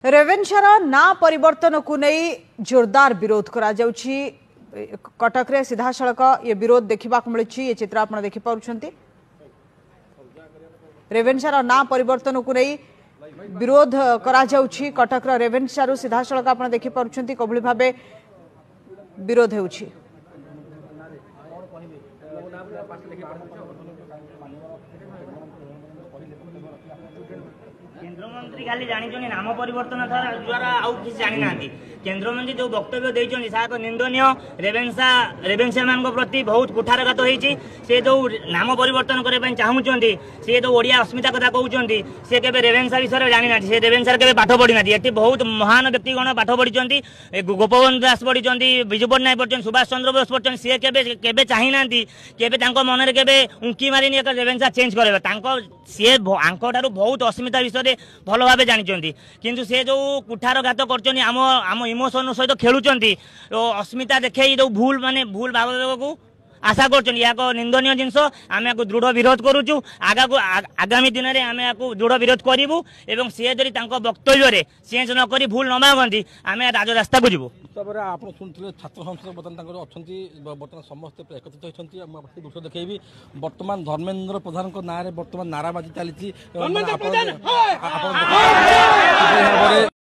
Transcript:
रेवेन्सार ना परिवर्तन को नहीं जोरदार विरोध करा जाउछि। कटक रे सीधा सड़क ये विरोध देखा मिली। ये चित्र आप देखिपुंट रेवेन्सार ना परिवर्तन को नहीं विरोध करा जाउछि। कटक रेवेन्सार सीधा सड़क आप देखिपुंट कभली भाव विरोध होउछि। केन्द्रमंत्री खाली जानी नाम परिवर्तन द्वारा आउ कि जानी ना। केन्द्रमंत्री जो वक्तव्य देइछन सा निंदनीय। रेवेन्सा मान प्रति बहुत कुठारघात होईछि। से जो नाम परिवर्तन करे चाहूचंती, से जो ओडिया अस्मिता कथा कहउचंती, से केबे रेवेन्सा विषय जानी ना। से रेवेन्सा केबे पाठ पढ़ी ना। एटी बहुत महान व्यक्तिगण पाठ पढ़ीचंती। गोपबंधु दास पढ़ीचंती, विजु पट्टनायक पढ़ीचंती, सुभाष चंद्र बोस पढ़ीचंती। से केबे केबे चाहि नांती, केबे तांको मन रे केबे उंकी मारिनी एक रेवेन्सा चेंज करबे। तांको से आंको ठारू बहुत अस्मिता विषय भल भाव जानी। किंतु से जो कुठारघात कर आम इमोशन सहित खेलुंट अस्मिता देखे जो भूल माने भूल भाव को आशा कर निंदनीय जिनस आम या दृढ़ विरोध करुचु। आगामी दिन में आम या दृढ़ विरोध करूँ। एवं सी यदि वक्तव्य चेंज नक भूल न मागती आम राजरास्ता को जीवु। आप शुणुते छात्र संसद बर्तमान बर्तमान समस्त एकत्रित होती दृश्य देखी। बर्तमान धर्मेन्द्र प्रधान ना बर्तमान नाराबाजी चली।